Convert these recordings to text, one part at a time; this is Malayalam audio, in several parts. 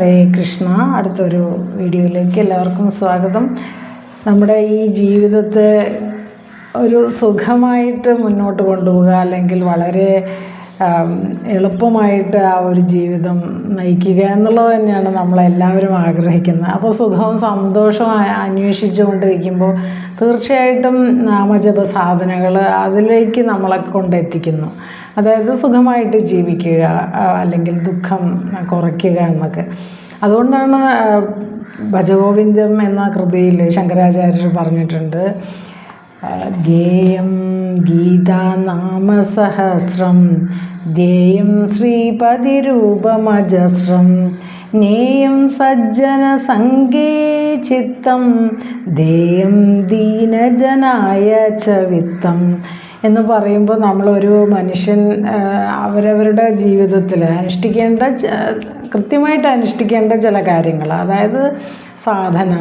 ഹരേ കൃഷ്ണ. അടുത്തൊരു വീഡിയോയിലേക്ക് എല്ലാവർക്കും സ്വാഗതം. നമ്മുടെ ഈ ജീവിതത്തെ ഒരു സുഖമായിട്ട് മുന്നോട്ട് കൊണ്ടുപോകുക, അല്ലെങ്കിൽ വളരെ എളുപ്പമായിട്ട് ആ ഒരു ജീവിതം നയിക്കുക എന്നുള്ളത് തന്നെയാണ് നമ്മളെല്ലാവരും ആഗ്രഹിക്കുന്നത്. അപ്പോൾ സുഖവും സന്തോഷവും അന്വേഷിച്ചുകൊണ്ടിരിക്കുമ്പോൾ തീർച്ചയായിട്ടും നാമജപ സാധനകൾ അതിലേക്ക് നമ്മളെ കൊണ്ടെത്തിക്കുന്നു. അതായത് സുഖമായിട്ട് ജീവിക്കുക, അല്ലെങ്കിൽ ദുഃഖം കുറയ്ക്കുക എന്നൊക്കെ. അതുകൊണ്ടാണ് ഭജഗോവിന്ദം എന്ന കൃതിയിൽ ശങ്കരാചാര്യർ പറഞ്ഞിട്ടുണ്ട്, ഗേയം ഗീതാനാമസഹസ്രം ധ്യേയം ശ്രീപതിരൂപമജസ്രം നേയം സജ്ജന സംഗേ ചിത്തം ദേയം ദീനജനായ ച വിത്തം എന്ന് പറയുമ്പോൾ നമ്മളൊരു മനുഷ്യൻ അവരവരുടെ ജീവിതത്തിൽ കൃത്യമായിട്ട് അനുഷ്ഠിക്കേണ്ട ചില കാര്യങ്ങൾ, അതായത് സാധന,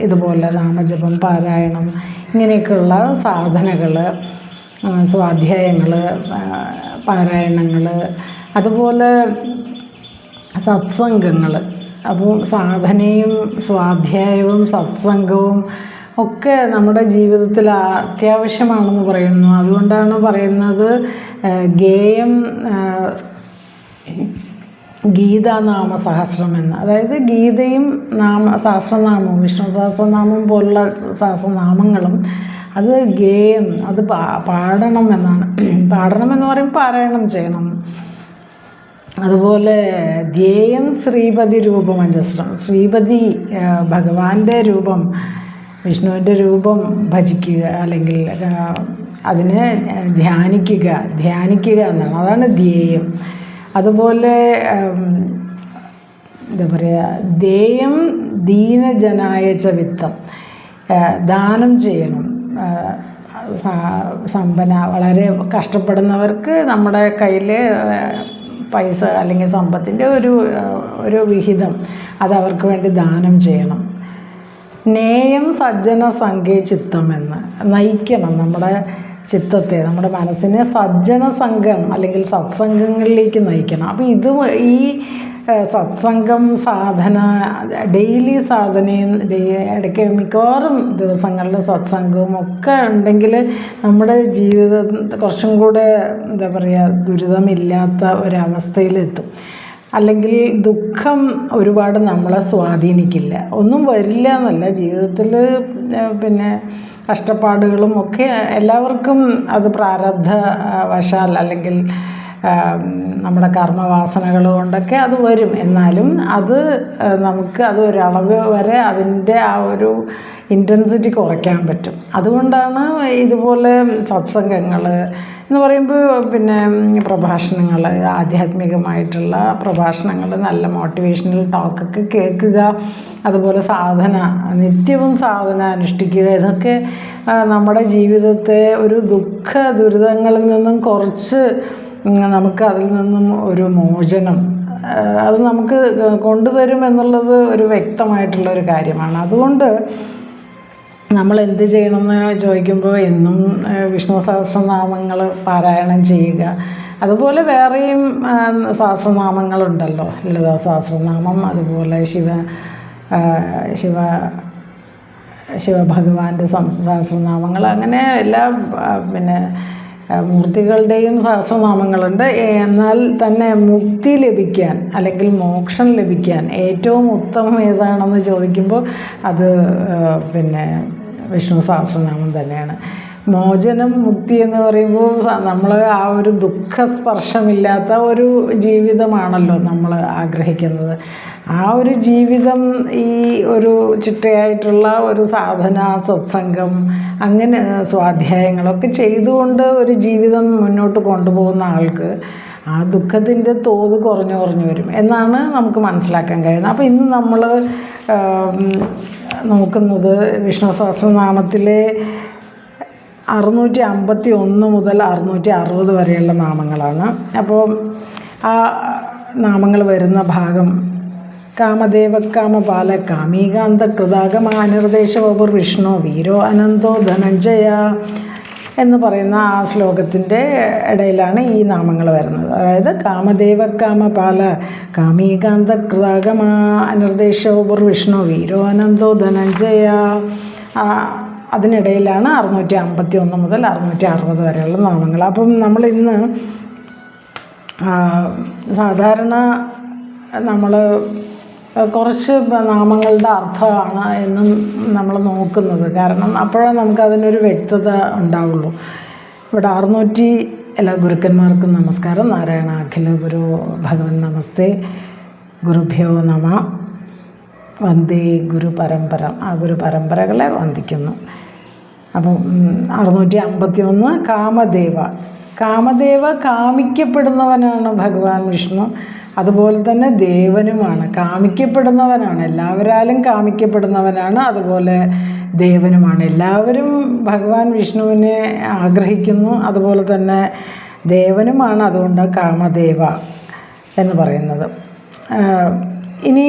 ഇതുപോലെ നാമജപം, പാരായണം, ഇങ്ങനെയൊക്കെയുള്ള സാധനകൾ, സ്വാധ്യായങ്ങൾ, പാരായണങ്ങൾ, അതുപോലെ സത്സംഗങ്ങൾ. അപ്പോൾ സാധനയും സ്വാധ്യായവും സത്സംഗവും ഒക്കെ നമ്മുടെ ജീവിതത്തിൽ അത്യാവശ്യമാണെന്ന് പറയുന്നു. അതുകൊണ്ടാണ് പറയുന്നത് ഗേയം ഗീതാനാമസഹസ്രം എന്ന്. അതായത് ഗീതയും സഹസ്രനാമവും വിഷ്ണു സഹസ്രനാമം പോലുള്ള സഹസ്രനാമങ്ങളും അത് ഗേയം, അത് പാടണം എന്നാണ്. പാടണം എന്ന് പറയുമ്പോൾ പാരായണം ചെയ്യണം. അതുപോലെ ധ്യേയം ശ്രീപതി രൂപമജസ്രം, ശ്രീപതി ഭഗവാന്റെ രൂപം, വിഷ്ണുവിൻ്റെ രൂപം ഭജിക്കുക, അല്ലെങ്കിൽ അതിനെ ധ്യാനിക്കുക എന്നാണ്. അതാണ് ധ്യേയം. അതുപോലെ എന്താ പറയുക, ദേയം ദീനജനായ ച വിത്തം, ദാനം ചെയ്യണം. വളരെ കഷ്ടപ്പെടുന്നവർക്ക് നമ്മുടെ കയ്യിൽ പൈസ അല്ലെങ്കിൽ സമ്പത്തിൻ്റെ ഒരു വിഹിതം അതവർക്ക് വേണ്ടി ദാനം ചെയ്യണം. നേയം സജ്ജന സംഘേ ചിത്തം എന്ന് നയിക്കണം നമ്മുടെ ചിത്തത്തെ, നമ്മുടെ മനസ്സിനെ സജ്ജന സംഘം അല്ലെങ്കിൽ സത്സംഗങ്ങളിലേക്ക് നയിക്കണം. അപ്പോൾ ഈ സത്സംഗം, സാധന, ഡെയിലി സാധനയും ഇടയ്ക്ക് മിക്കവാറും ദിവസങ്ങളിൽ സത്സംഗവും ഒക്കെ ഉണ്ടെങ്കിൽ നമ്മുടെ ജീവിതം കുറച്ചും കൂടെ എന്താ പറയുക, ദുരിതമില്ലാത്ത ഒരവസ്ഥയിലെത്തും. അല്ലെങ്കിൽ ദുഃഖം ഒരുപാട് നമ്മളെ സ്വാധീനിക്കില്ല. ഒന്നും വരില്ല എന്നല്ല, ജീവിതത്തിൽ പിന്നെ കഷ്ടപ്പാടുകളും ഒക്കെ എല്ലാവർക്കും അത് പ്രാരബ്ധ വശാൽ അല്ലെങ്കിൽ നമ്മുടെ കർമ്മവാസനകൾ കൊണ്ടൊക്കെ അത് വരും. എന്നാലും അത് നമുക്ക് ഒരളവ് വരെ അതിൻ്റെ ആ ഒരു ഇൻറ്റൻസിറ്റി കുറയ്ക്കാൻ പറ്റും. അതുകൊണ്ടാണ് ഇതുപോലെ സത്സംഗങ്ങൾ എന്ന് പറയുമ്പോൾ പിന്നെ പ്രഭാഷണങ്ങൾ, ആധ്യാത്മികമായിട്ടുള്ള പ്രഭാഷണങ്ങൾ, നല്ല മോട്ടിവേഷണൽ ടോക്കൊക്കെ കേൾക്കുക, അതുപോലെ സാധന, നിത്യവും സാധന അനുഷ്ഠിക്കുക, ഇതൊക്കെ നമ്മുടെ ജീവിതത്തെ ഒരു ദുഃഖ ദുരിതങ്ങളിൽ നിന്നും കുറച്ച് നമുക്ക് അതിൽ നിന്നും ഒരു മോചനം അത് നമുക്ക് കൊണ്ടുതരും എന്നുള്ളത് ഒരു വ്യക്തമായിട്ടുള്ളൊരു കാര്യമാണ്. അതുകൊണ്ട് നമ്മൾ എന്ത് ചെയ്യണമെന്ന് ചോദിക്കുമ്പോൾ എന്നും വിഷ്ണു സഹസ്രനാമങ്ങൾ പാരായണം ചെയ്യുക. അതുപോലെ വേറെയും സഹസ്രനാമങ്ങളുണ്ടല്ലോ, ലളിതാ സഹസ്രനാമം, അതുപോലെ ശിവഭഗവാന്റെ സഹസ്രനാമങ്ങൾ, അങ്ങനെ എല്ലാ പിന്നെ മൂർത്തികളുടെയും സഹസ്രനാമങ്ങളുണ്ട്. എന്നാൽ തന്നെ മുക്തി ലഭിക്കാൻ അല്ലെങ്കിൽ മോക്ഷം ലഭിക്കാൻ ഏറ്റവും ഉത്തമം ഏതാണെന്ന് ചോദിക്കുമ്പോൾ അത് പിന്നെ വിഷ്ണു സഹസ്രനാമം തന്നെയാണ്. മോചനം, മുക്തി എന്ന് പറയുമ്പോൾ നമ്മൾ ആ ഒരു ദുഃഖസ്പർശമില്ലാത്ത ഒരു ജീവിതമാണല്ലോ നമ്മൾ ആഗ്രഹിക്കുന്നത്. ആ ഒരു ജീവിതം ഈ ഒരു ചിട്ടയായിട്ടുള്ള ഒരു സാധന, സത്സംഗം, അങ്ങനെ സ്വാധ്യായങ്ങളൊക്കെ ചെയ്തുകൊണ്ട് ഒരു ജീവിതം മുന്നോട്ട് കൊണ്ടുപോകുന്ന ആൾക്ക് ആ ദുഃഖത്തിൻ്റെ തോത് കുറഞ്ഞു വരും എന്നാണ് നമുക്ക് മനസ്സിലാക്കാൻ കഴിയുന്നത്. അപ്പോൾ ഇന്ന് നമ്മൾ നോക്കുന്നത് വിഷ്ണു സഹസ്രനാമത്തിലെ 651 മുതൽ 660 വരെയുള്ള നാമങ്ങളാണ്. അപ്പോൾ ആ നാമങ്ങൾ വരുന്ന ഭാഗം: കാമദേവ കാമപാല കാമീകാന്ത കൃതാഗമാനിർദ്ദേശവപുർ വിഷ്ണു വീരോ അനന്തോ ധനഞ്ജയ എന്ന് പറയുന്ന ആ ശ്ലോകത്തിൻ്റെ ഇടയിലാണ് ഈ നാമങ്ങൾ വരുന്നത്. അതായത് കാമദേവ കാമപാല കാമീകാന്ത കൃതാഗമാ അനിർദ്ദേശോപുർ വിഷ്ണു വീരോ അനന്തോ ധനഞ്ജയ. അതിനിടയിലാണ് 651 മുതൽ 660 വരെയുള്ള നാമങ്ങൾ. അപ്പം നമ്മൾ ഇന്ന് സാധാരണ നമ്മൾ കുറച്ച് നാമങ്ങളുടെ അർത്ഥമാണ് എന്നും നമ്മൾ നോക്കുന്നത്. കാരണം അപ്പോഴേ നമുക്കതിനൊരു വ്യക്തത ഉണ്ടാവുള്ളൂ. ഇവിടെ 600 എല്ലാ ഗുരുക്കന്മാർക്കും നമസ്കാരം. നാരായണ അഖില ഗുരു ഭഗവൻ നമസ്തേ ഗുരുഭ്യോ നമ വന്ദേ ഗുരു പരമ്പര. ആ ഗുരു പരമ്പരകളെ വന്ദിക്കുന്നു. അപ്പം 651 കാമദേവ. കാമദേവ കാമിക്കപ്പെടുന്നവനാണ് ഭഗവാൻ വിഷ്ണു. അതുപോലെ തന്നെ ദേവനുമാണ്, കാമിക്കപ്പെടുന്നവനാണ്, എല്ലാവരാലും കാമിക്കപ്പെടുന്നവനാണ്. അതുപോലെ ദേവനുമാണ്. എല്ലാവരും ഭഗവാൻ വിഷ്ണുവിനെ ആഗ്രഹിക്കുന്നു. അതുപോലെ തന്നെ ദേവനുമാണ്. അതുകൊണ്ട് കാമദേവ എന്ന് പറയുന്നത്. ഇനി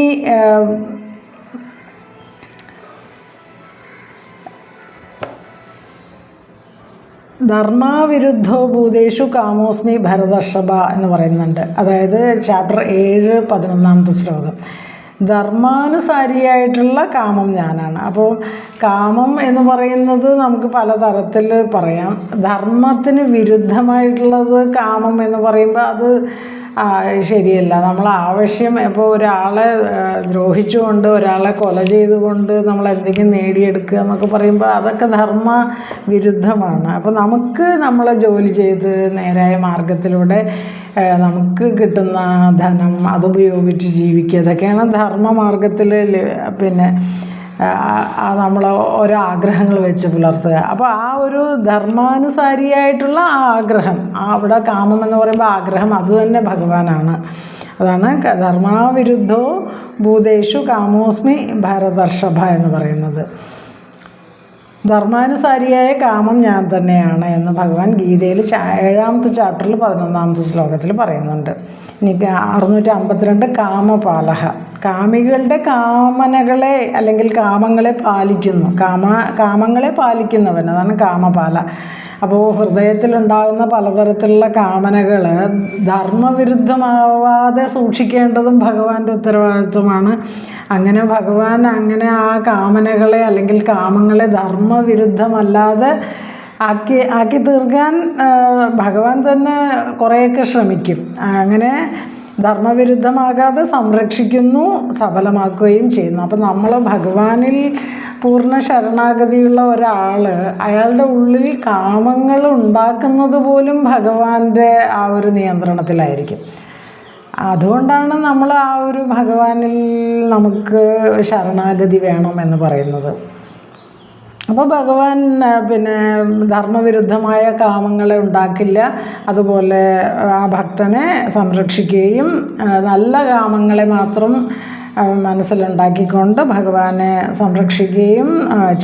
ധർമാവിരുദ്ധോ ഭൂതേഷു കാമോസ്മി ഭരതർഷഭ എന്ന് പറയുന്നുണ്ട്. അതായത് ചാപ്റ്റർ 7 11ാമത്തെ ശ്ലോകം. ധർമാനുസാരിയായിട്ടുള്ള കാമം ഞാനാണ്. അപ്പോൾ കാമം എന്ന് പറയുന്നത് നമുക്ക് പലതരത്തിൽ പറയാം. ധർമ്മത്തിന് വിരുദ്ധമായിട്ടുള്ളത് കാമം എന്ന് പറയുമ്പോൾ അത് ശരിയല്ല. നമ്മൾ ആവശ്യം ഇപ്പോൾ ഒരാളെ ദ്രോഹിച്ചുകൊണ്ട്, ഒരാളെ കൊല ചെയ്തുകൊണ്ട് നമ്മൾ എന്തെങ്കിലും നേടിയെടുക്കുക എന്നൊക്കെ പറയുമ്പോൾ അതൊക്കെ ധർമ്മ വിരുദ്ധമാണ്. അപ്പോൾ നമുക്ക് നമ്മളെ ജോലി ചെയ്ത് നേരായ മാർഗത്തിലൂടെ നമുക്ക് കിട്ടുന്ന ധനം അതുപയോഗിച്ച് ജീവിക്കുക, ഇതൊക്കെയാണ് ധർമ്മമാർഗത്തിൽ പിന്നെ നമ്മൾ ഓരോ ആഗ്രഹങ്ങൾ വെച്ച് പുലർത്തുക. അപ്പോൾ ആ ഒരു ധർമാനുസാരിയായിട്ടുള്ള ആ ആഗ്രഹം, അവിടെ കാമം എന്ന് പറയുമ്പോൾ ആഗ്രഹം, അത് തന്നെ ഭഗവാനാണ്. അതാണ് ധർമാവിരുദ്ധോ ഭൂതേഷു കാമോസ്മി ഭരതർഷഭ എന്ന് പറയുന്നത്. ധർമാനുസാരിയായ കാമം ഞാൻ തന്നെയാണ് എന്ന് ഭഗവാൻ ഗീതയിൽ 7ാമത്തെ ചാപ്റ്ററിൽ 11ാമത്തെ ശ്ലോകത്തിൽ പറയുന്നുണ്ട്. ഇനി 652 കാമപാലഹ. കാമികളുടെ കാമനകളെ അല്ലെങ്കിൽ കാമങ്ങളെ പാലിക്കുന്നു. കാമങ്ങളെ പാലിക്കുന്നവൻ, അതാണ് കാമപാല. അപ്പോൾ ഹൃദയത്തിലുണ്ടാകുന്ന പലതരത്തിലുള്ള കാമനകൾ ധർമ്മവിരുദ്ധമാവാതെ സൂക്ഷിക്കേണ്ടതും ഭഗവാന്റെ ഉത്തരവാദിത്വമാണ്. അങ്ങനെ ഭഗവാൻ അങ്ങനെ ആ കാമനകളെ അല്ലെങ്കിൽ കാമങ്ങളെ ധർമ്മവിരുദ്ധമല്ലാതെ ആക്കി തീർക്കാൻ ഭഗവാൻ തന്നെ കുറേയൊക്കെ ശ്രമിക്കും. അങ്ങനെ ധർമ്മവിരുദ്ധമാകാതെ സംരക്ഷിക്കുന്നു, സഫലമാക്കുകയും ചെയ്യുന്നു. അപ്പം നമ്മൾ ഭഗവാനിൽ പൂർണ്ണ ശരണാഗതിയുള്ള ഒരാൾ അയാളുടെ ഉള്ളിൽ കാമങ്ങൾ ഉണ്ടാക്കുന്നത് പോലും ഭഗവാന്റെ ആ ഒരു നിയന്ത്രണത്തിലായിരിക്കും. അതുകൊണ്ടാണ് നമ്മൾ ആ ഒരു ഭഗവാനിൽ നമുക്ക് ശരണാഗതി വേണം എന്ന് പറയുന്നത്. അപ്പോൾ ഭഗവാൻ പിന്നെ ധർമ്മവിരുദ്ധമായ കാമങ്ങളെ ഉണ്ടാക്കില്ല. അതുപോലെ ആ ഭക്തനെ സംരക്ഷിക്കുകയും നല്ല കാമങ്ങളെ മാത്രം മനസ്സിലുണ്ടാക്കിക്കൊണ്ട് ഭഗവാനെ സംരക്ഷിക്കുകയും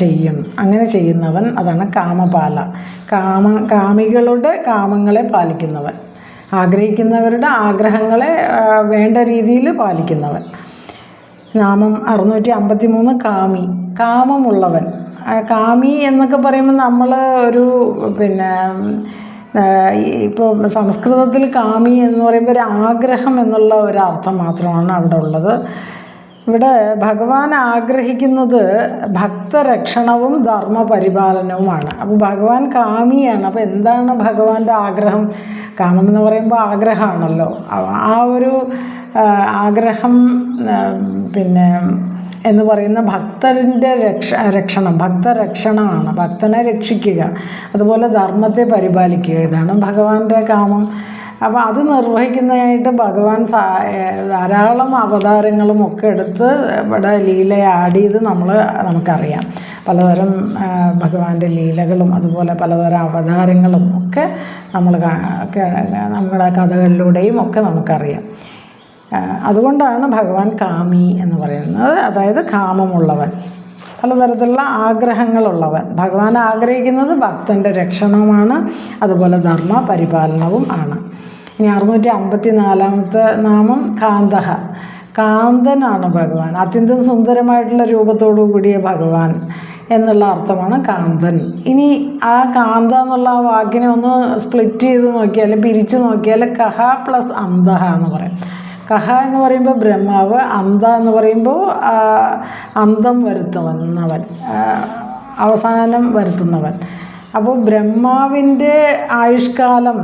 ചെയ്യും. അങ്ങനെ ചെയ്യുന്നവൻ അതാണ് കാമപാല. കാമികളുടെ കാമങ്ങളെ പാലിക്കുന്നവൻ, ആഗ്രഹിക്കുന്നവരുടെ ആഗ്രഹങ്ങളെ വേണ്ട രീതിയിൽ പാലിക്കുന്നവൻ. നാമം 653 കാമി. കാമമുള്ളവൻ. കാമി എന്നൊക്കെ പറയുമ്പോൾ നമ്മൾ ഒരു പിന്നെ ഇപ്പോൾ സംസ്കൃതത്തിൽ കാമി എന്ന് പറയുമ്പോൾ ഒരു ആഗ്രഹം എന്നുള്ള ഒരു അർത്ഥം മാത്രമാണ് അവിടെ ഉള്ളത്. ഇവിടെ ഭഗവാൻ ആഗ്രഹിക്കുന്നത് ഭക്തരക്ഷണവും ധർമ്മപരിപാലനവുമാണ്. അപ്പോൾ ഭഗവാൻ കാമിയാണ്. അപ്പോൾ എന്താണ് ഭഗവാന്റെ ആഗ്രഹം? കാമം എന്ന് പറയുമ്പോൾ ആഗ്രഹമാണല്ലോ. ആ ഒരു ആഗ്രഹം പിന്നെ എന്ന് പറയുന്ന ഭക്തൻ്റെ രക്ഷണം, ഭക്തരക്ഷണമാണ്. ഭക്തനെ രക്ഷിക്കുക, അതുപോലെ ധർമ്മത്തെ പരിപാലിക്കുക, ഇതാണ് ഭഗവാന്റെ കാമം. അപ്പോൾ അത് നിർവഹിക്കുന്നതായിട്ട് ഭഗവാൻ ധാരാളം അവതാരങ്ങളും ഒക്കെ എടുത്ത് ഇവിടെ ലീല ആഡ് ചെയ്ത് നമുക്കറിയാം. പലതരം ഭഗവാന്റെ ലീലകളും അതുപോലെ പലതരം അവതാരങ്ങളും ഒക്കെ നമ്മുടെ കഥകളിലൂടെയും ഒക്കെ നമുക്കറിയാം. അതുകൊണ്ടാണ് ഭഗവാൻ കാമി എന്ന് പറയുന്നത്. അതായത് കാമമുള്ളവൻ, പലതരത്തിലുള്ള ആഗ്രഹങ്ങളുള്ളവൻ. ഭഗവാൻ ആഗ്രഹിക്കുന്നത് ഭക്തൻ്റെ രക്ഷണവുമാണ്, അതുപോലെ ധർമ്മ പരിപാലനവും ആണ്. ഇനി 654ാമത്തെ നാമം കാന്തഹ. കാന്തനാണ് ഭഗവാൻ. അത്യന്തം സുന്ദരമായിട്ടുള്ള രൂപത്തോടു കൂടിയ ഭഗവാൻ. എന്നുള്ള അർത്ഥമാണ് കാന്തൻ. ഇനി ആ കാന്ത എന്നുള്ള ആ വാക്കിനെ ഒന്ന് സ്പ്ലിറ്റ് ചെയ്ത് നോക്കിയാൽ, പിരിച്ച് നോക്കിയാൽ കഹ പ്ലസ് അന്തഹ എന്ന് പറയും. കഹ എന്ന് പറയുമ്പോൾ ബ്രഹ്മാവ്, അന്ത എന്ന് പറയുമ്പോൾ അന്തം വരുത്തുന്നവൻ, അവസാനം വരുത്തുന്നവൻ. അപ്പോൾ ബ്രഹ്മാവിൻ്റെ ആയുഷ്കാലം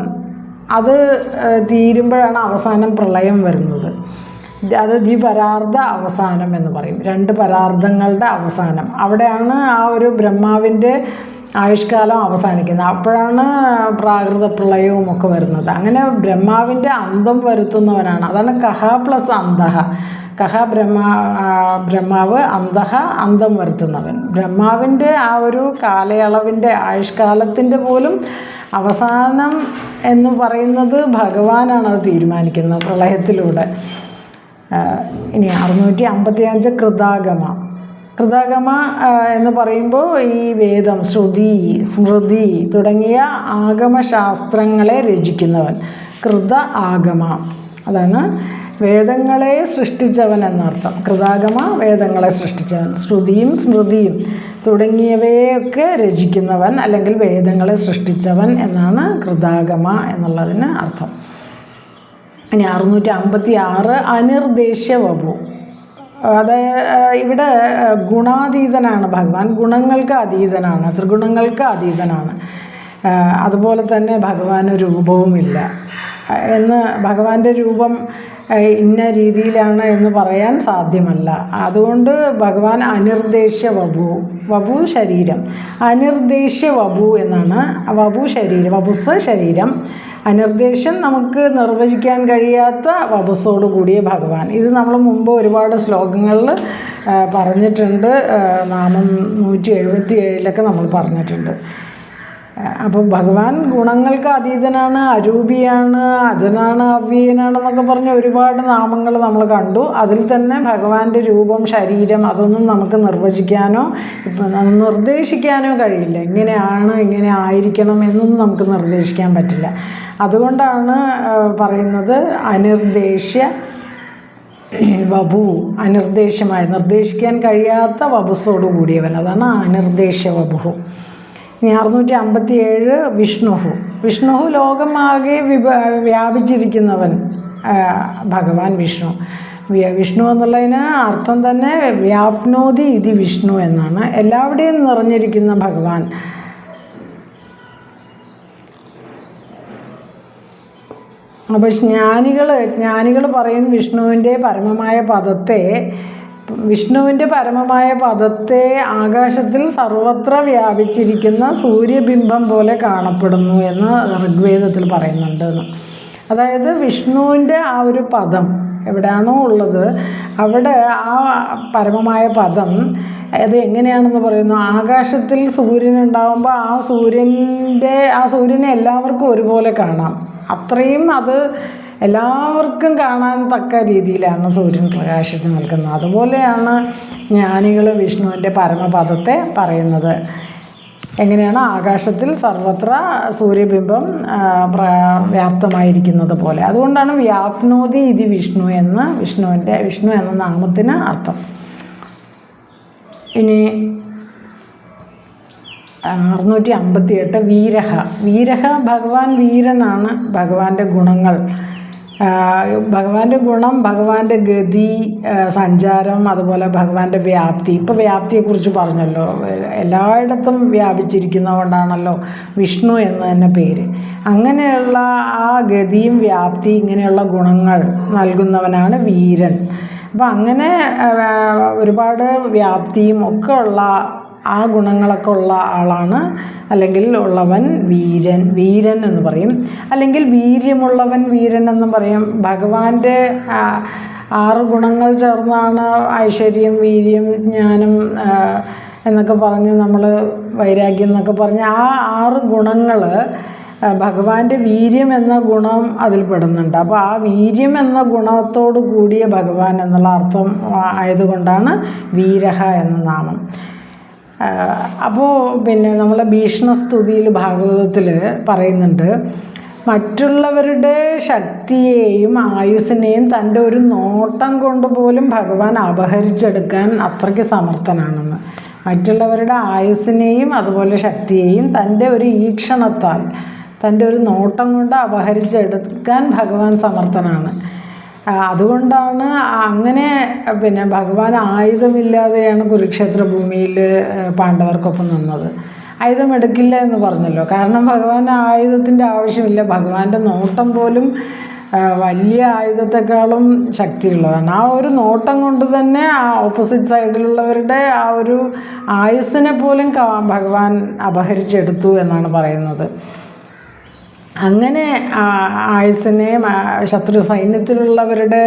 അത് തീരുമ്പോഴാണ് അവസാനം പ്രളയം വരുന്നത്. അത് ദ്വിപരാർദ്ധ അവസാനം എന്ന് പറയും. 2 പരാർദ്ധങ്ങളുടെ അവസാനം. അവിടെയാണ് ആ ഒരു ബ്രഹ്മാവിൻ്റെ ആയുഷ്കാലം അവസാനിക്കുന്നത്. അപ്പോഴാണ് പ്രാകൃത പ്രളയവും ഒക്കെ വരുന്നത്. അങ്ങനെ ബ്രഹ്മാവിൻ്റെ അന്തം വരുത്തുന്നവനാണ്. അതാണ് കഹ പ്ലസ് അന്തഹ. കഹ ബ്രഹ്മാവ്, അന്തഹ അന്തം വരുത്തുന്നവൻ. ബ്രഹ്മാവിൻ്റെ ആ ഒരു കാലയളവിൻ്റെ ആയുഷ്കാലത്തിൻ്റെ പോലും അവസാനം എന്ന് പറയുന്നത് ഭഗവാനാണ് അത് തീരുമാനിക്കുന്നത് പ്രളയത്തിലൂടെ. ഇനി 655 കൃതാഗമ. കൃതാഗമ എന്ന് പറയുമ്പോൾ ഈ വേദം, ശ്രുതി, സ്മൃതി തുടങ്ങിയ ആഗമശാസ്ത്രങ്ങളെ രചിക്കുന്നവൻ. കൃത ആഗമ, അതാണ് വേദങ്ങളെ സൃഷ്ടിച്ചവൻ എന്നർത്ഥം. കൃതാഗമ വേദങ്ങളെ സൃഷ്ടിച്ചവൻ. ശ്രുതിയും സ്മൃതിയും തുടങ്ങിയവയൊക്കെ രചിക്കുന്നവൻ അല്ലെങ്കിൽ വേദങ്ങളെ സൃഷ്ടിച്ചവൻ എന്നാണ് കൃതാഗമ എന്നുള്ളതിന് അർത്ഥം. ഇനി 656 അനിർദ്ദേശ്യ വപു. ഇവിടെ ഗുണാതീതനാണ് ഭഗവാൻ. ഗുണങ്ങൾക്ക് അതീതനാണ്, ത്രിഗുണങ്ങൾക്ക് അതീതനാണ്. അതുപോലെ തന്നെ ഭഗവാന് രൂപവുമില്ല എന്ന്, ഭഗവാന്റെ രൂപം ഇന്ന രീതിയിലാണ് എന്ന് പറയാൻ സാധ്യമല്ല. അതുകൊണ്ട് ഭഗവാൻ അനിർദ്ദേശ്യ വപു. വപു ശരീരം, അനിർദ്ദേശ്യ വപു എന്നാണ്. വപു ശരീരം, വപുസ് ശരീരം. അനിർദ്ദേശം നമുക്ക് നിർവചിക്കാൻ കഴിയാത്ത വപസ്സോട് കൂടിയ ഭഗവാൻ. ഇത് നമ്മൾ മുമ്പ് ഒരുപാട് ശ്ലോകങ്ങളിൽ പറഞ്ഞിട്ടുണ്ട്. നാമം 177 നമ്മൾ പറഞ്ഞിട്ടുണ്ട്. അപ്പോൾ ഭഗവാൻ ഗുണങ്ങൾക്ക് അതീതനാണ്, അരൂപിയാണ്, അജനാണ്, അവ്യയനാണെന്നൊക്കെ പറഞ്ഞ് ഒരുപാട് നാമങ്ങൾ നമ്മൾ കണ്ടു. അതിൽ തന്നെ ഭഗവാന്റെ രൂപം, ശരീരം അതൊന്നും നമുക്ക് നിർവചിക്കാനോ നിർദ്ദേശിക്കാനോ കഴിയില്ല. ഇങ്ങനെയാണ്, ഇങ്ങനെ ആയിരിക്കണം എന്നൊന്നും നമുക്ക് നിർദ്ദേശിക്കാൻ പറ്റില്ല. അതുകൊണ്ടാണ് പറയുന്നത് അനിർദ്ദേശ്യ വപു, അനിർദ്ദേശ്യമായ, നിർദ്ദേശിക്കാൻ കഴിയാത്ത വപുസ്സോട് കൂടിയവൻ. അതാണ് അനിർദ്ദേശ്യ വപു. ഇനി 657 വിഷ്ണുഹു. വിഷ്ണുഹു ലോകമാകെ വ്യാപിച്ചിരിക്കുന്നവൻ ഭഗവാൻ വിഷ്ണു. വിഷ്ണു എന്നുള്ളതിന് അർത്ഥം തന്നെ വ്യാപ്നോതി ഇതി വിഷ്ണു എന്നാണ്. എല്ലാവിടെയും നിറഞ്ഞിരിക്കുന്ന ഭഗവാൻ. അപ്പോൾ ജ്ഞാനികൾ പറയും വിഷ്ണുവിൻ്റെ പരമമായ പദത്തെ ആകാശത്തിൽ സർവത്ര വ്യാപിച്ചിരിക്കുന്ന സൂര്യബിംബം പോലെ കാണപ്പെടുന്നു എന്ന് ഋഗ്വേദത്തിൽ പറയുന്നുണ്ട്. അതായത് വിഷ്ണുവിൻ്റെ ആ ഒരു പദം എവിടെയാണോ ഉള്ളത് അവിടെ ആ പരമമായ പദം അത് എങ്ങനെയാണെന്ന് പറയുന്നു. ആകാശത്തിൽ സൂര്യൻ ഉണ്ടാകുമ്പോൾ ആ സൂര്യനെ എല്ലാവർക്കും ഒരുപോലെ കാണാം. അത്രയും അത് എല്ലാവർക്കും കാണാൻ തക്ക രീതിയിലാണ് സൂര്യൻ പ്രകാശിച്ച് നിൽക്കുന്നത്. അതുപോലെയാണ് ജ്ഞാനികൾ വിഷ്ണുവിൻ്റെ പരമപദത്തെ പറയുന്നത്. എങ്ങനെയാണ് ആകാശത്തിൽ സർവത്ര സൂര്യബിംബം വ്യാപ്തമായിരിക്കുന്നത് പോലെ. അതുകൊണ്ടാണ് വ്യാപ്നോതി ഇതി വിഷ്ണു എന്ന് വിഷ്ണു എന്ന നാമത്തിന് അർത്ഥം. ഇനി 658 വീരഹ. ഭഗവാൻ വീരനാണ്. ഭഗവാന്റെ ഗുണങ്ങൾ, ഭഗവാന്റെ ഗുണം, ഭഗവാന്റെ ഗതി, സഞ്ചാരം, അതുപോലെ ഭഗവാന്റെ വ്യാപ്തി. ഇപ്പോൾ വ്യാപ്തിയെക്കുറിച്ച് പറഞ്ഞല്ലോ, എല്ലായിടത്തും വ്യാപിച്ചിരിക്കുന്നതുകൊണ്ടാണല്ലോ വിഷ്ണു എന്ന് തന്നെ പേര്. അങ്ങനെയുള്ള ആ ഗതിയും വ്യാപ്തി, ഇങ്ങനെയുള്ള ഗുണങ്ങൾ നൽകുന്നവനാണ് വീരൻ. അപ്പം അങ്ങനെ ഒരുപാട് വ്യാപ്തിയും ഒക്കെ ഉള്ള ആ ഗുണങ്ങളൊക്കെ ഉള്ള ആളാണ്, അല്ലെങ്കിൽ ഉള്ളവൻ വീരൻ എന്ന് പറയും. അല്ലെങ്കിൽ വീര്യമുള്ളവൻ വീരൻ എന്നും പറയും. ഭഗവാന്റെ 6 ഗുണങ്ങൾ ചേർന്നാണ് ഐശ്വര്യം, വീര്യം, ജ്ഞാനം എന്നൊക്കെ പറഞ്ഞ് നമ്മൾ വൈരാഗ്യം എന്നൊക്കെ പറഞ്ഞ് ആ 6 ഗുണങ്ങൾ ഭഗവാന്റെ വീര്യം എന്ന ഗുണം അതിൽ പെടുന്നുണ്ട്. അപ്പോൾ ആ വീര്യം എന്ന ഗുണത്തോട് കൂടിയ ഭഗവാൻ എന്നുള്ള അർത്ഥം ആയതുകൊണ്ടാണ് വീരഹ എന്ന നാമം. അപ്പോൾ നമ്മൾ ഭീഷ്മസ്തുതിയിൽ ഭാഗവതത്തിൽ പറയുന്നുണ്ട്, മറ്റുള്ളവരുടെ ശക്തിയെയും ആയുസ്സിനെയും തൻ്റെ ഒരു നോട്ടം കൊണ്ട് പോലും ഭഗവാൻ അപഹരിച്ചെടുക്കാൻ അത്രയ്ക്ക് സമർത്ഥനാണെന്ന്. മറ്റുള്ളവരുടെ ആയുസ്സിനെയും അതുപോലെ ശക്തിയെയും തൻ്റെ ഒരു ഈക്ഷണത്താൽ, തൻ്റെ ഒരു നോട്ടം കൊണ്ട് അപഹരിച്ചെടുക്കാൻ ഭഗവാൻ സമർത്ഥനാണ്. അതുകൊണ്ടാണ് അങ്ങനെ ഭഗവാൻ ആയുധമില്ലാതെയാണ് കുരുക്ഷേത്ര ഭൂമിയിൽ പാണ്ഡവർക്കൊപ്പം നിന്നത്. ആയുധം എടുക്കില്ല എന്ന് പറഞ്ഞല്ലോ. കാരണം ഭഗവാന് ആയുധത്തിൻ്റെ ആവശ്യമില്ല. ഭഗവാന്റെ നോട്ടം പോലും വലിയ ആയുധത്തെക്കാളും ശക്തിയുള്ളതാണ്. ആ ഒരു നോട്ടം കൊണ്ട് തന്നെ ആ ഓപ്പോസിറ്റ് സൈഡിലുള്ളവരുടെ ആ ഒരു ആയുസ്സിനെ പോലും ഭഗവാൻ അപഹരിച്ചെടുത്തു എന്നാണ് പറയുന്നത്. അങ്ങനെ ആയുസ്സിനെ ശത്രു സൈന്യത്തിലുള്ളവരുടെ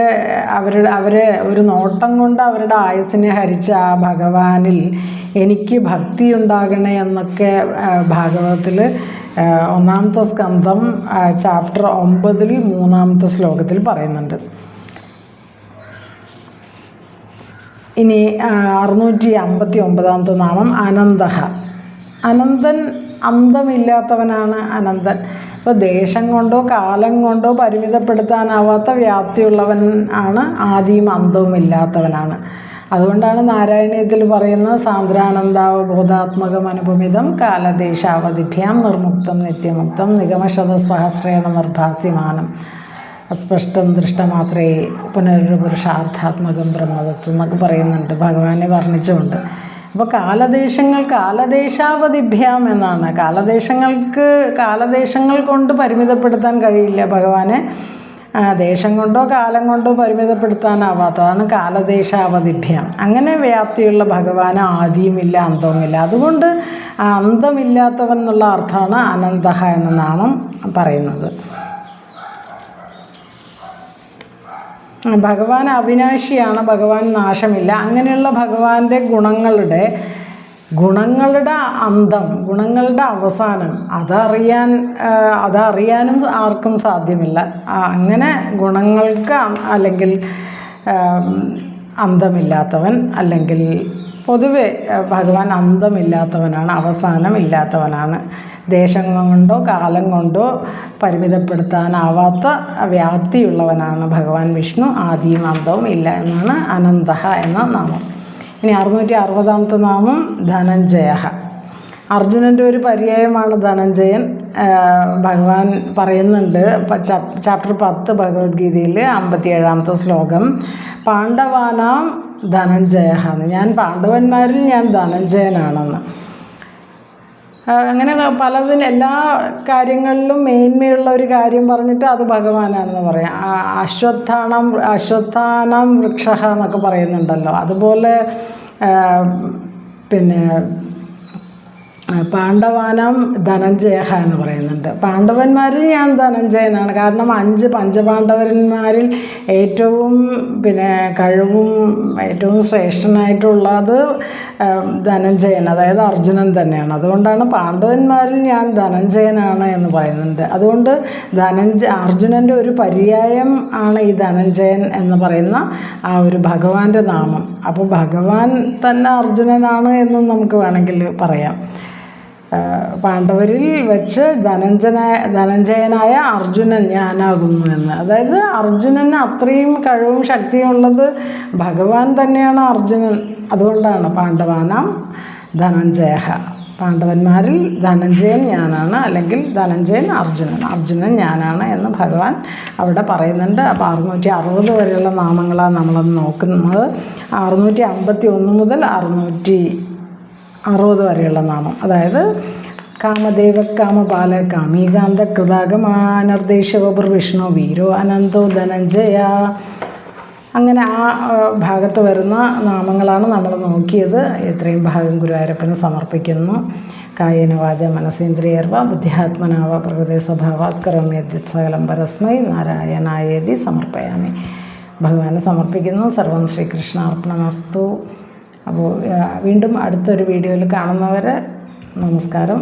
അവരെ ഒരു നോട്ടം കൊണ്ട് അവരുടെ ആയുസ്സിനെ ഹരിച്ച ആ ഭഗവാനിൽ എനിക്ക് ഭക്തി ഉണ്ടാകണേ എന്നൊക്കെ ഭാഗവതത്തിൽ 1-ാമത്തെ സ്കന്ധം ചാപ്റ്റർ 9 3-ാമത്തെ ശ്ലോകത്തിൽ പറയുന്നുണ്ട്. ഇനി 659-ാമത്തെ നാമം അനന്തഃ. അനന്തൻ, അന്തമില്ലാത്തവനാണ് അനന്തൻ. ഇപ്പോൾ ദേശം കൊണ്ടോ കാലം കൊണ്ടോ പരിമിതപ്പെടുത്താനാവാത്ത വ്യാപ്തിയുള്ളവൻ ആണ്. ആദിയും അന്തവും ഇല്ലാത്തവനാണ്. അതുകൊണ്ടാണ് നാരായണീയത്തിൽ പറയുന്നത് സാന്ദ്രാനന്ദാവബോധാത്മകം അനുപമിതം കാലദേശാവധിഭ്യാം നിർമുക്തം നിത്യമുക്തം നിഗമശതസഹസ്രേണ നിർഭാസ്യമാനം അസ്പഷ്ടം ദൃഷ്ടമാത്രേ പുനരുപുരുഷാർത്ഥാത്മകം ബ്രഹ്മതത്വം എന്നൊക്കെ പറയുന്നുണ്ട് ഭഗവാനെ വർണ്ണിച്ചുകൊണ്ട്. അപ്പോൾ കാലദേശാവധിഭ്യാം എന്നാണ്. കാലദേശങ്ങൾ കൊണ്ട് പരിമിതപ്പെടുത്താൻ കഴിയില്ല ഭഗവാനെ. ദേശം കൊണ്ടോ കാലം കൊണ്ടോ പരിമിതപ്പെടുത്താനാവാത്തതാണ് കാലദേശാവധിഭ്യാം. അങ്ങനെ വ്യാപ്തിയുള്ള ഭഗവാന് ആദിയുമില്ല അന്തവുമില്ല. അതുകൊണ്ട് അന്തമില്ലാത്തവൻ എന്നുള്ള അർത്ഥമാണ് അനന്തഃ എന്ന നാമം പറയുന്നത്. ഭഗവാൻ അവിനാശിയാണ്, ഭഗവാൻ നാശമില്ല. അങ്ങനെയുള്ള ഭഗവാന്റെ ഗുണങ്ങളുടെ അന്തം, ഗുണങ്ങളുടെ അവസാനം അതറിയാനും ആർക്കും സാധ്യമില്ല. അങ്ങനെ ഗുണങ്ങൾക്ക് അല്ലെങ്കിൽ അന്തമില്ലാത്തവൻ, അല്ലെങ്കിൽ പൊതുവെ ഭഗവാൻ അന്തമില്ലാത്തവനാണ്, അവസാനം ഇല്ലാത്തവനാണ്. ദേശം കൊണ്ടോ കാലം കൊണ്ടോ പരിമിതപ്പെടുത്താനാവാത്ത വ്യാപ്തിയുള്ളവനാണ് ഭഗവാൻ വിഷ്ണു. ആദിയും അന്തവും ഇല്ല എന്നാണ് അനന്തഃ എന്ന നാമം. ഇനി 660-ാമത്തെ നാമം ധനഞ്ജയ. അർജുനൻ്റെ ഒരു പര്യായമാണ് ധനഞ്ജയൻ. ഭഗവാൻ പറയുന്നുണ്ട് ചാപ്റ്റർ 10 ഭഗവത്ഗീതയിൽ 57-ാമത്തെ ശ്ലോകം, പാണ്ഡവാനാം ധനഞ്ജയ എന്ന്. ഞാൻ പാണ്ഡവന്മാരിൽ ഞാൻ ധനഞ്ജയനാണെന്ന്. അങ്ങനെ എല്ലാ കാര്യങ്ങളിലും മേന്മയുള്ള ഒരു കാര്യം പറഞ്ഞിട്ട് അത് ഭഗവാനാണെന്ന് പറയാം. അശ്വത്ഥാനാം വൃക്ഷ എന്നൊക്കെ പറയുന്നുണ്ടല്ലോ. അതുപോലെ പാണ്ഡവാനാം ധനഞ്ജയ എന്ന് പറയുന്നുണ്ട്. പാണ്ഡവന്മാരിൽ ഞാൻ ധനഞ്ജയനാണ്. കാരണം 5 പഞ്ചപാണ്ഡവന്മാരിൽ ഏറ്റവും കഴിവും ഏറ്റവും ശ്രേഷ്ഠനായിട്ടുള്ളത് ധനഞ്ജയൻ, അതായത് അർജുനൻ തന്നെയാണ്. അതുകൊണ്ടാണ് പാണ്ഡവന്മാരിൽ ഞാൻ ധനഞ്ജയനാണ് എന്ന് പറയുന്നുണ്ട്. അതുകൊണ്ട് അർജുനൻ്റെ ഒരു പര്യായം ആണ് ഈ ധനഞ്ജയൻ എന്ന് പറയുന്ന ആ ഒരു ഭഗവാന്റെ നാമം. അപ്പോൾ ഭഗവാൻ തന്നെ അർജുനനാണ് എന്നും നമുക്ക് വേണമെങ്കിൽ പറയാം. പാണ്ഡവരിൽ വെച്ച് ധനഞ്ജയനായ അർജുനൻ ഞാനാകുന്നു എന്ന്. അതായത് അർജുനന് അത്രയും കഴിവും ശക്തിയും ഉള്ളത് ഭഗവാൻ തന്നെയാണ് അർജുനൻ. അതുകൊണ്ടാണ് പാണ്ഡവാനാം ധനഞ്ജയ. പാണ്ഡവന്മാരിൽ ധനഞ്ജയൻ ഞാനാണ്, അല്ലെങ്കിൽ ധനഞ്ജയൻ അർജുനൻ ഞാനാണ് എന്ന് ഭഗവാൻ അവിടെ പറയുന്നുണ്ട്. അപ്പോൾ 660 വരെയുള്ള നാമങ്ങളാണ് നമ്മളൊന്ന് നോക്കുന്നത്. 651 മുതൽ 660 വരെയുള്ള നാമം, അതായത് കാമദേവ കാമപാല കാമീകാന്ത കൃതാകമാനർദ്ദേശവപുർ വിഷ്ണു വീരോ അനന്തോ ധനഞ്ജയ. അങ്ങനെ ആ ഭാഗത്ത് വരുന്ന നാമങ്ങളാണ് നമ്മൾ നോക്കിയത്. ഇത്രയും ഭാഗം ഗുരുവായൂരപ്പന് സമർപ്പിക്കുന്നു. കായേന വാച മനസേന്ദ്രിയർവ ബുദ്ധ്യാത്മനാവ പ്രകൃതി സ്വഭാവാത് കരോമി യദ്യത് സകലം പരസ്മൈ നാരായണായേതി സമർപ്പയാമി. ഭഗവാനെ സമർപ്പിക്കുന്നു. സർവം ശ്രീകൃഷ്ണാർപ്പണമസ്തു. അപ്പോൾ വീണ്ടും അടുത്തൊരു വീഡിയോയിൽ കാണുന്നവരെ നമസ്കാരം.